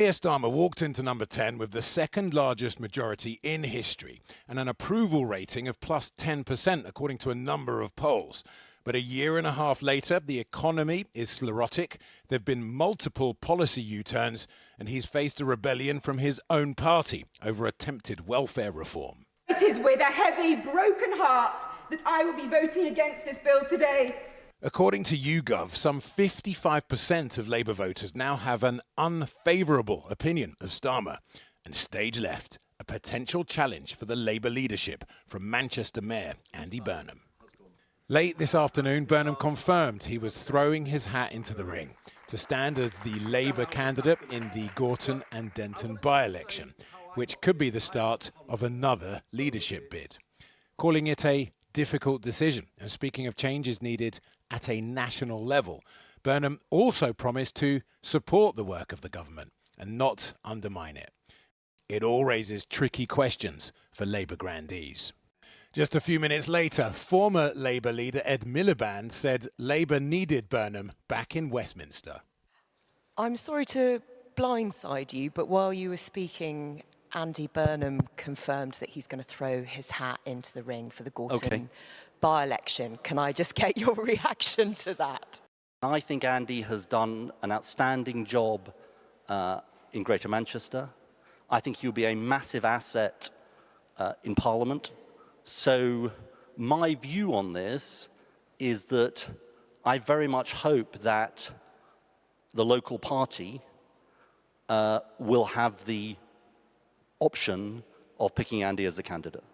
Keir Starmer walked into number 10 with the second largest majority in history and an approval rating of plus 10%, according to a number of polls. But a year and a half later, the economy is sclerotic. There have been multiple policy U-turns, and he's faced a rebellion from his own party over attempted welfare reform. It is with a heavy, broken heart that I will be voting against this bill today. According to YouGov, some 55% of Labour voters now have an unfavourable opinion of Starmer. And stage left, a potential challenge for the Labour leadership from Manchester Mayor Andy Burnham. Late this afternoon, Burnham confirmed he was throwing his hat into the ring to stand as the Labour candidate in the Gorton and Denton by-election, which could be the start of another leadership bid. Calling it a difficult decision, and speaking of changes needed at a national level, Burnham also promised to support the work of the government and not undermine it. It all raises tricky questions for Labour grandees. Just a few minutes later, former Labour leader Ed Miliband said Labour needed Burnham back in Westminster. I'm sorry to blindside you, but while you were speaking, Andy Burnham confirmed that he's going to throw his hat into the ring for the Gorton by-election. Can I just get your reaction to that? I think Andy has done an outstanding job in Greater Manchester. I think he'll be a massive asset in Parliament. So my view on this is that I very much hope that the local party will have the option of picking Andy as a candidate.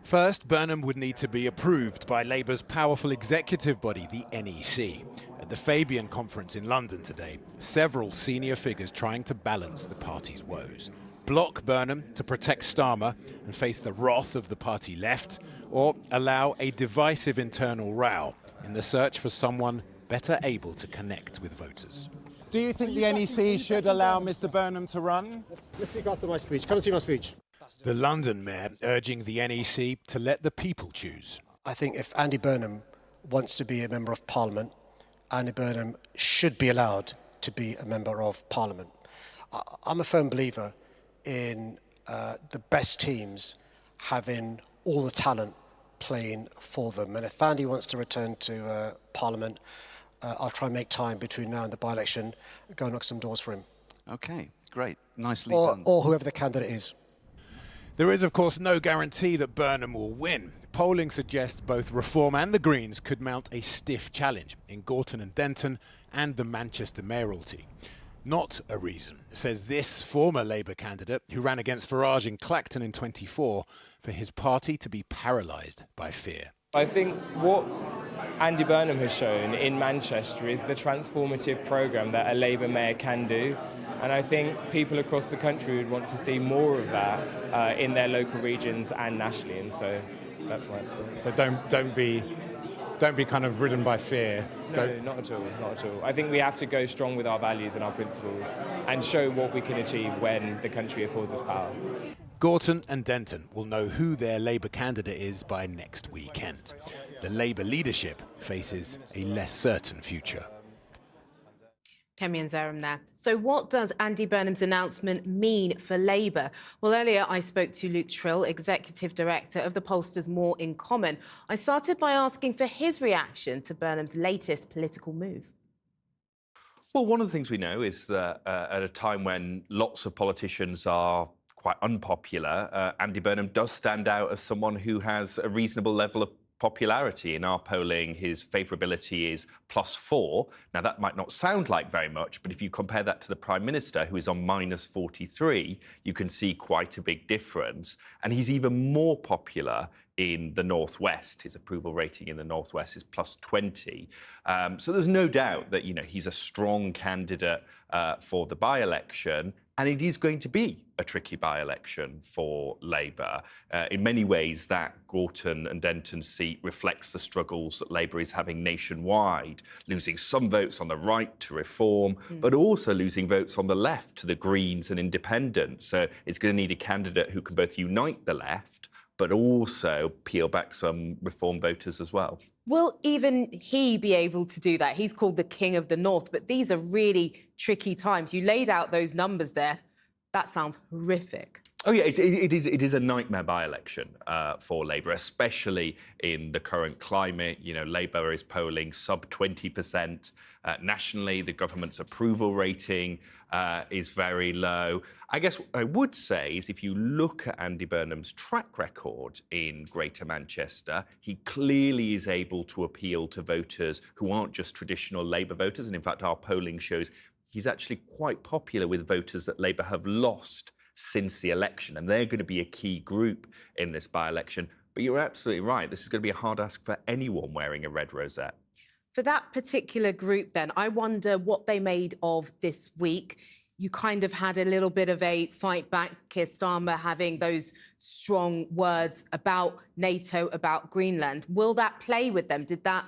First, Burnham would need to be approved by Labour's powerful executive body, the NEC. At the Fabian conference in London today, several senior figures trying to balance the party's woes. Block Burnham to protect Starmer and face the wrath of the party left, or allow a divisive internal row in the search for someone better able to connect with voters. Do you think the NEC should allow Mr Burnham to run? Let's speak after my speech. Come and see my speech. The London mayor urging the NEC to let the people choose. I think if Andy Burnham wants to be a Member of Parliament, Andy Burnham should be allowed to be a Member of Parliament. I'm a firm believer in the best teams having all the talent playing for them. And if Andy wants to return to Parliament, I'll try and make time between now and the by-election, go and knock some doors for him. OK, great. Nicely done. Or whoever the candidate is. There is, of course, no guarantee that Burnham will win. Polling suggests both Reform and the Greens could mount a stiff challenge in Gorton and Denton and the Manchester mayoralty. Not a reason, says this former Labour candidate who ran against Farage in Clacton in 24, for his party to be paralysed by fear. I think what Andy Burnham has shown in Manchester is the transformative programme that a Labour mayor can do. And I think people across the country would want to see more of that in their local regions and nationally. And so that's my answer. So don't be kind of ridden by fear. No, not at all, not at all. I think we have to go strong with our values and our principles and show what we can achieve when the country affords us power. Gorton and Denton will know who their Labour candidate is by next weekend. The Labour leadership faces a less certain future. Kemi and Zaram there. So what does Andy Burnham's announcement mean for Labour? Well, earlier I spoke to Luke Trill, Executive Director of the pollsters More in Common. I started by asking for his reaction to Burnham's latest political move. Well, one of the things we know is that at a time when lots of politicians are quite unpopular, Andy Burnham does stand out as someone who has a reasonable level of popularity. In our polling, his favourability is +4. Now, that might not sound like very much, but if you compare that to the Prime Minister, who is on -43, you can see quite a big difference. And he's even more popular in the Northwest. His approval rating in the Northwest is +20. So there's no doubt that, he's a strong candidate for the by-election. And it is going to be a tricky by-election for Labour. In many ways, that Gorton and Denton seat reflects the struggles that Labour is having nationwide, losing some votes on the right to Reform, but also losing votes on the left to the Greens and Independents. So it's going to need a candidate who can both unite the left, but also peel back some Reform voters as well. Will even he be able to do that? He's called the King of the North, but these are really tricky times. You laid out those numbers there. That sounds horrific. Oh yeah, it is a nightmare by-election for Labour, especially in the current climate. You know, Labour is polling sub 20% nationally. The government's approval rating is very low. I guess what I would say is if you look at Andy Burnham's track record in Greater Manchester, he clearly is able to appeal to voters who aren't just traditional Labour voters. And in fact, our polling shows he's actually quite popular with voters that Labour have lost since the election, and they're going to be a key group in this by-election. But you're absolutely right. This is going to be a hard ask for anyone wearing a red rosette. For that particular group, then, I wonder what they made of this week. You kind of had a little bit of a fight back, Keir Starmer having those strong words about NATO, about Greenland. Will that play with them? Did that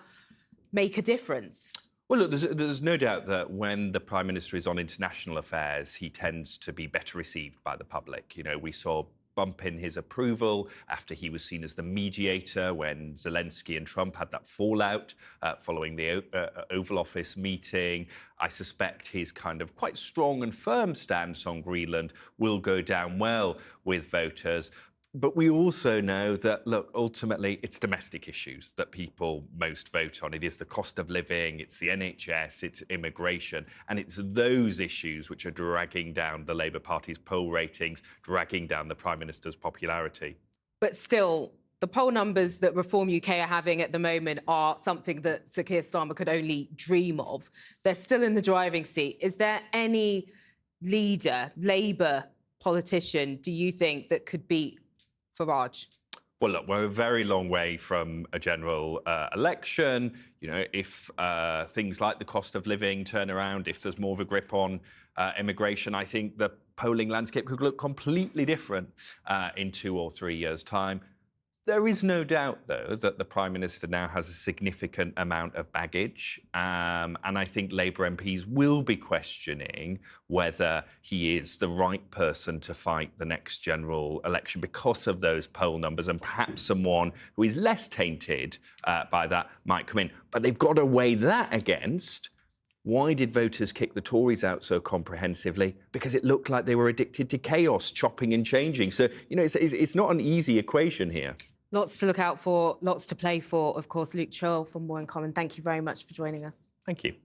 make a difference? Well, look, there's no doubt that when the Prime Minister is on international affairs, he tends to be better received by the public. You know, we saw bump in his approval after he was seen as the mediator when Zelensky and Trump had that fallout following the Oval Office meeting. I suspect his kind of quite strong and firm stance on Greenland will go down well with voters. But we also know that, look, ultimately, it's domestic issues that people most vote on. It is the cost of living, it's the NHS, it's immigration, and it's those issues which are dragging down the Labour Party's poll ratings, dragging down the Prime Minister's popularity. But still, the poll numbers that Reform UK are having at the moment are something that Sir Keir Starmer could only dream of. They're still in the driving seat. Is there any leader, Labour politician, do you think, that could beat Farage? Well, look, we're a very long way from a general election. You know, if things like the cost of living turn around, if there's more of a grip on immigration, I think the polling landscape could look completely different in 2 or 3 years' time. There is no doubt, though, that the Prime Minister now has a significant amount of baggage. And I think Labour MPs will be questioning whether he is the right person to fight the next general election because of those poll numbers. And perhaps someone who is less tainted by that might come in. But they've got to weigh that against, why did voters kick the Tories out so comprehensively? Because it looked like they were addicted to chaos, chopping and changing. So, you know, it's not an easy equation here. Lots to look out for, lots to play for. Of course, Luke Trill from More in Common, thank you very much for joining us. Thank you.